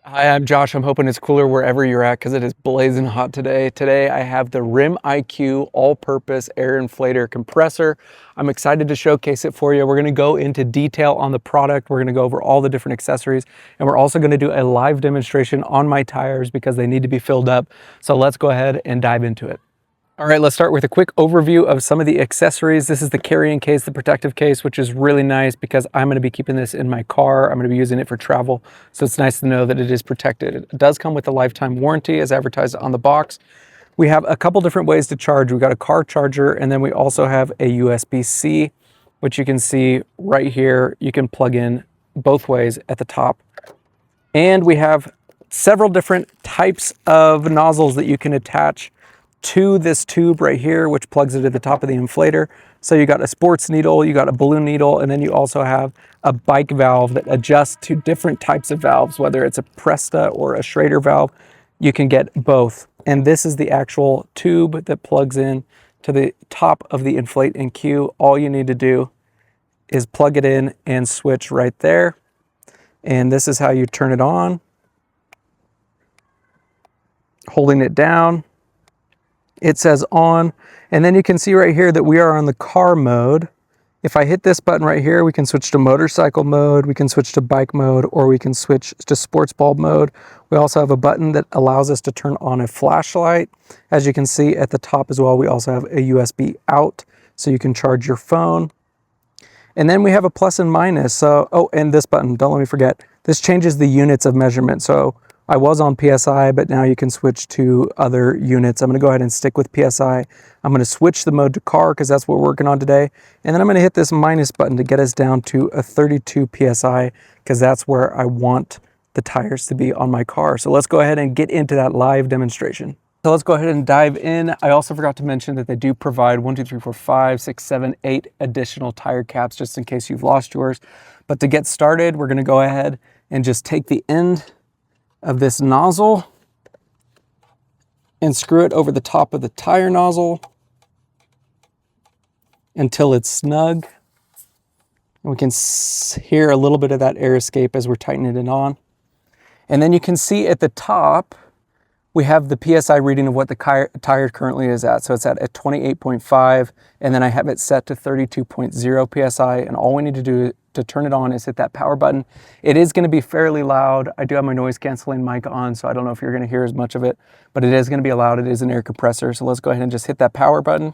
Hi, I'm Josh. I'm hoping it's cooler wherever you're at because it is blazing hot today. Today I have the RIMiQ all-purpose air inflator compressor. I'm excited to showcase it for you. We're going to go into detail on the product. We're going to go over all the different accessories, and we're also going to do a live demonstration on my tires because they need to be filled up. So let's go ahead and dive into it. All right, let's start with a quick overview of some of the accessories. This is the carrying case, the protective case, which is really nice because I'm going to be keeping this in my car. I'm going to be using it for travel. So it's nice to know that it is protected. It does come with a lifetime warranty as advertised on the box. We have a couple different ways to charge. We've got a car charger, and then we also have a USB-C, which you can see right here. You can plug in both ways at the top. And we have several different types of nozzles that you can attach to this tube right here, which plugs it at the top of the inflator. So you got a sports needle, you got a balloon needle, and then you also have a bike valve that adjusts to different types of valves, whether it's a Presta or a Schrader valve. You can get both. And this is the actual tube that plugs in to the top of the inflate and Q. All you need to do is plug it in and switch right there. And this is how you turn it on. Holding it down, it says on, and then you can see right here that we are on the car mode. If I hit this button right here, we can switch to motorcycle mode, we can switch to bike mode, or we can switch to sports bulb mode. We also have a button that allows us to turn on a flashlight. As you can see at the top as well, we also have a USB out, so you can charge your phone. And then we have a plus and minus. So, oh, and this button, don't let me forget, this changes the units of measurement. So I was on PSI, but now you can switch to other units. I'm gonna go ahead and stick with PSI. I'm gonna switch the mode to car because that's what we're working on today. And then I'm gonna hit this minus button to get us down to a 32 PSI because that's where I want the tires to be on my car. So let's go ahead and get into that live demonstration. So let's go ahead and dive in. I also forgot to mention that they do provide 1, 2, 3, 4, 5, 6, 7, 8 additional tire caps just in case you've lost yours. But to get started, we're gonna go ahead and just take the end of this nozzle and screw it over the top of the tire nozzle until it's snug. And we can hear a little bit of that air escape as we're tightening it on. And then you can see at the top, we have the PSI reading of what the tire currently is at. So it's at 28.5, and then I have it set to 32.0 PSI, and all we need to do to turn it on is hit that power button. It is gonna be fairly loud. I do have my noise canceling mic on, so I don't know if you're gonna hear as much of it, but it is gonna be loud. It is an air compressor. So let's go ahead and just hit that power button.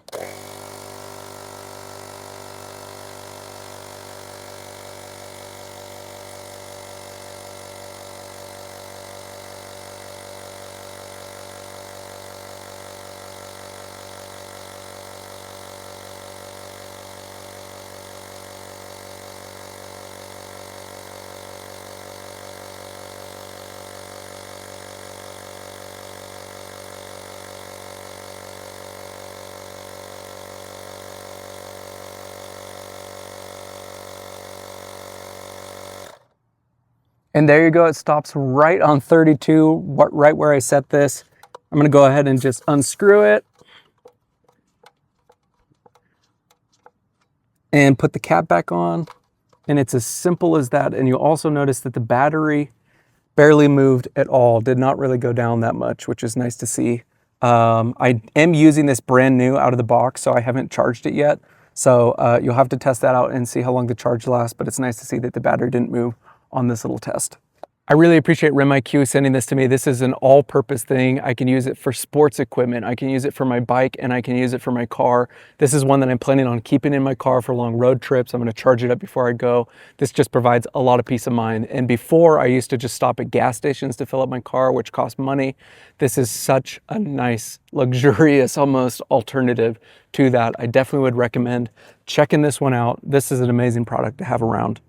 And there you go, it stops right on 32, right where I set this. I'm gonna go ahead and just unscrew it and put the cap back on. And it's as simple as that. And you'll also notice that the battery barely moved at all, did not really go down that much, which is nice to see. I am using this brand new out of the box, so I haven't charged it yet. So you'll have to test that out and see how long the charge lasts, but it's nice to see that the battery didn't move on this little test. I really appreciate RIMiQ sending this to me. This is an all-purpose thing. I can use it for sports equipment. I can use it for my bike, and I can use it for my car. This is one that I'm planning on keeping in my car for long road trips. I'm gonna charge it up before I go. This just provides a lot of peace of mind. And before, I used to just stop at gas stations to fill up my car, which cost money. This is such a nice, luxurious, almost alternative to that. I definitely would recommend checking this one out. This is an amazing product to have around.